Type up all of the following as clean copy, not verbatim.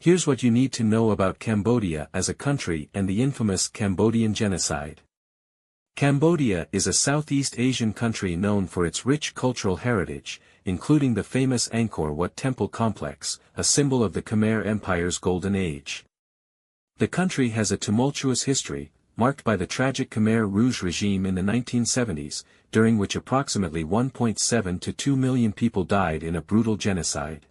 Here's what you need to know about Cambodia as a country and the infamous Cambodian Genocide. Cambodia is a Southeast Asian country known for its rich cultural heritage, including the famous Angkor Wat Temple complex, a symbol of the Khmer Empire's golden age. The country has a tumultuous history, marked by the tragic Khmer Rouge regime in the 1970s, during which approximately 1.7 to 2 million people died in a brutal genocide.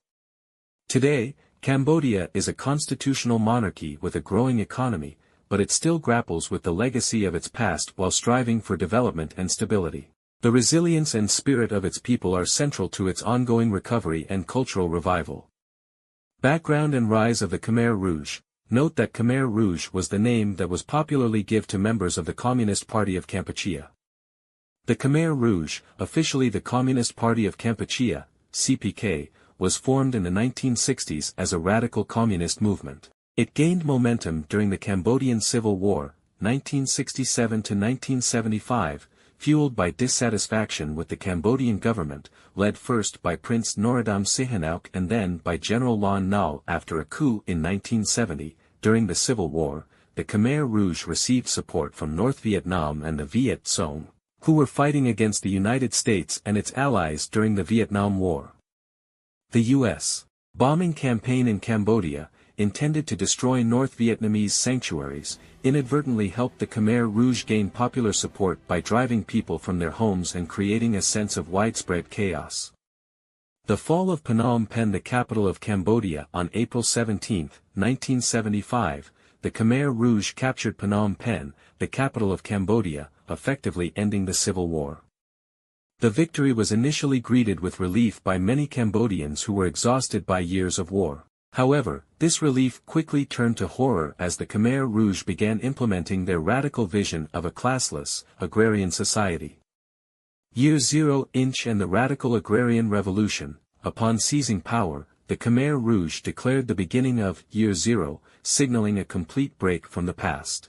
Today, Cambodia is a constitutional monarchy with a growing economy, but it still grapples with the legacy of its past while striving for development and stability. The resilience and spirit of its people are central to its ongoing recovery and cultural revival. Background and rise of the Khmer Rouge. Note that Khmer Rouge was the name that was popularly given to members of the Communist Party of Kampuchea. The Khmer Rouge, officially the Communist Party of Kampuchea, CPK, was formed in the 1960s as a radical communist movement. It gained momentum during the Cambodian Civil War, 1967 to 1975, fueled by dissatisfaction with the Cambodian government, led first by Prince Norodom Sihanouk and then by General Lon Nol after a coup in 1970. During the Civil War, the Khmer Rouge received support from North Vietnam and the Viet Cong, who were fighting against the United States and its allies during the Vietnam War. The U.S. bombing campaign in Cambodia, intended to destroy North Vietnamese sanctuaries, inadvertently helped the Khmer Rouge gain popular support by driving people from their homes and creating a sense of widespread chaos. The fall of Phnom Penh, the capital of Cambodia, on April 17, 1975, the Khmer Rouge captured Phnom Penh, the capital of Cambodia, effectively ending the civil war. The victory was initially greeted with relief by many Cambodians who were exhausted by years of war. However, this relief quickly turned to horror as the Khmer Rouge began implementing their radical vision of a classless, agrarian society. Year Zero Inch and the Radical Agrarian Revolution. Upon seizing power, the Khmer Rouge declared the beginning of Year Zero, signaling a complete break from the past.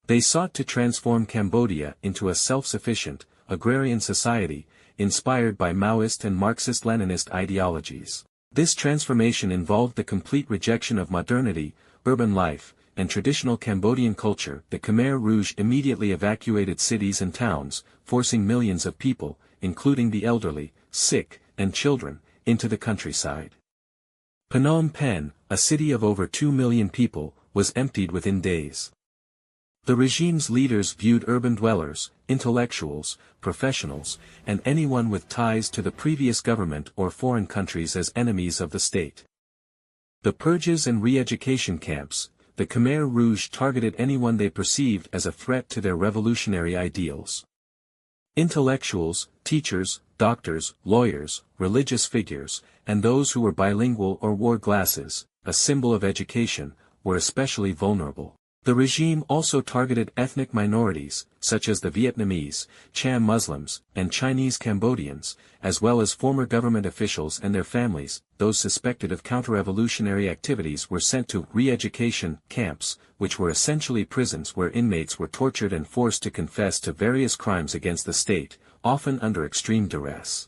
They sought to transform Cambodia into a self-sufficient, agrarian society, inspired by Maoist and Marxist-Leninist ideologies. This transformation involved the complete rejection of modernity, urban life, and traditional Cambodian culture. The Khmer Rouge immediately evacuated cities and towns, forcing millions of people, including the elderly, sick, and children, into the countryside. Phnom Penh, a city of over 2 million people, was emptied within days. The regime's leaders viewed urban dwellers, intellectuals, professionals, and anyone with ties to the previous government or foreign countries as enemies of the state. The purges and re-education camps. The Khmer Rouge targeted anyone they perceived as a threat to their revolutionary ideals. Intellectuals, teachers, doctors, lawyers, religious figures, and those who were bilingual or wore glasses, a symbol of education, were especially vulnerable. The regime also targeted ethnic minorities, such as the Vietnamese, Cham Muslims, and Chinese Cambodians, as well as former government officials and their families. Those suspected of counter-revolutionary activities were sent to re-education camps, which were essentially prisons where inmates were tortured and forced to confess to various crimes against the state, often under extreme duress.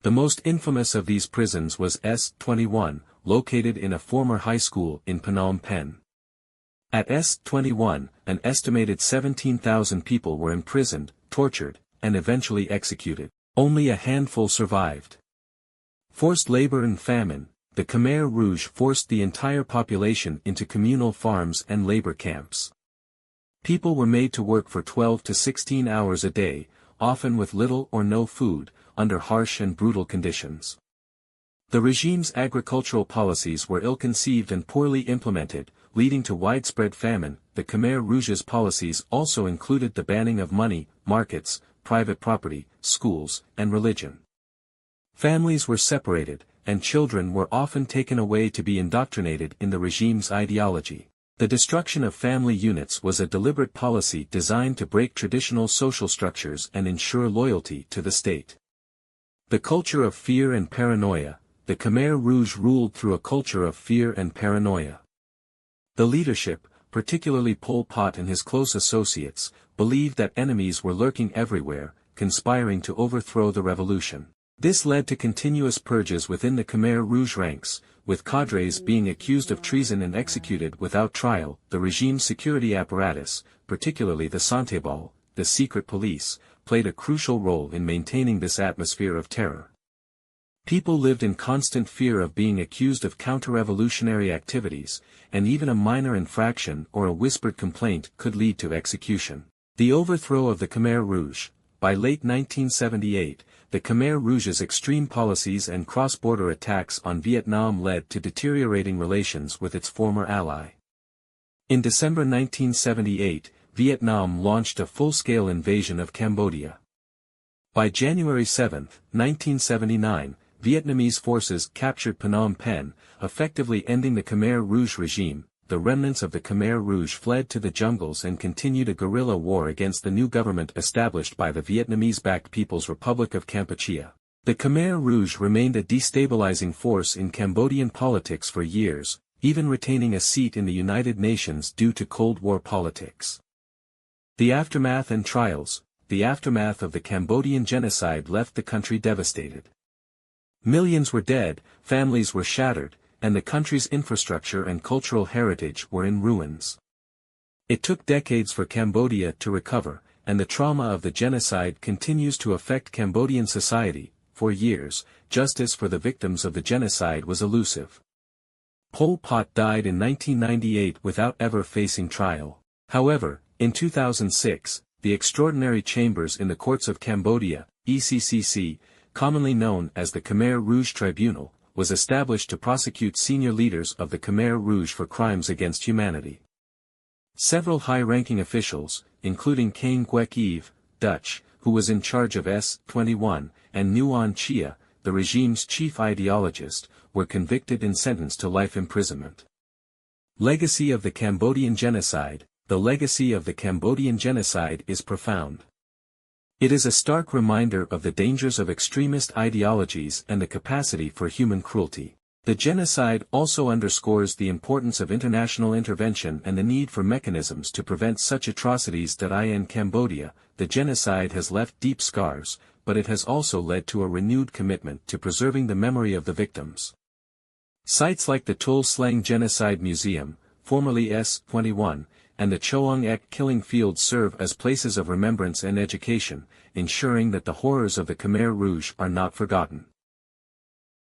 The most infamous of these prisons was S-21, located in a former high school in Phnom Penh. At S-21, an estimated 17,000 people were imprisoned, tortured, and eventually executed. Only a handful survived. Forced labor and famine. The Khmer Rouge forced the entire population into communal farms and labor camps. People were made to work for 12 to 16 hours a day, often with little or no food, under harsh and brutal conditions. The regime's agricultural policies were ill-conceived and poorly implemented, leading to widespread famine. The Khmer Rouge's policies also included the banning of money, markets, private property, schools, and religion. Families were separated, and children were often taken away to be indoctrinated in the regime's ideology. The destruction of family units was a deliberate policy designed to break traditional social structures and ensure loyalty to the state. The culture of fear and paranoia. The Khmer Rouge ruled through a culture of fear and paranoia. The leadership, particularly Pol Pot and his close associates, believed that enemies were lurking everywhere, conspiring to overthrow the revolution. This led to continuous purges within the Khmer Rouge ranks, with cadres being accused of treason and executed without trial. The regime's security apparatus, particularly the Santebal, the secret police, played a crucial role in maintaining this atmosphere of terror. People lived in constant fear of being accused of counter-revolutionary activities, and even a minor infraction or a whispered complaint could lead to execution. The overthrow of the Khmer Rouge. By late 1978, the Khmer Rouge's extreme policies and cross-border attacks on Vietnam led to deteriorating relations with its former ally. In December 1978, Vietnam launched a full-scale invasion of Cambodia. By January 7, 1979, Vietnamese forces captured Phnom Penh, effectively ending the Khmer Rouge regime. The remnants of the Khmer Rouge fled to the jungles and continued a guerrilla war against the new government established by the Vietnamese-backed People's Republic of Kampuchea. The Khmer Rouge remained a destabilizing force in Cambodian politics for years, even retaining a seat in the United Nations due to Cold War politics. The aftermath and trials. The aftermath of the Cambodian genocide left the country devastated. Millions were dead, families were shattered, and the country's infrastructure and cultural heritage were in ruins. It took decades for Cambodia to recover, and the trauma of the genocide continues to affect Cambodian society. For years, justice for the victims of the genocide was elusive. Pol Pot died in 1998 without ever facing trial. However, in 2006, the Extraordinary Chambers in the Courts of Cambodia, ECCC, commonly known as the Khmer Rouge Tribunal, was established to prosecute senior leaders of the Khmer Rouge for crimes against humanity. Several high-ranking officials, including Kane Kwek Eve, Dutch, who was in charge of S-21, and Nguyen Chia, the regime's chief ideologist, were convicted and sentenced to life imprisonment. Legacy of the Cambodian Genocide. The legacy of the Cambodian genocide is profound. It is a stark reminder of the dangers of extremist ideologies and the capacity for human cruelty. The genocide also underscores the importance of international intervention and the need for mechanisms to prevent such atrocities. In Cambodia, the genocide has left deep scars, but it has also led to a renewed commitment to preserving the memory of the victims. Sites like the Tul Sleng Genocide Museum, formerly S-21, and the Choang Ek killing field serve as places of remembrance and education, ensuring that the horrors of the Khmer Rouge are not forgotten.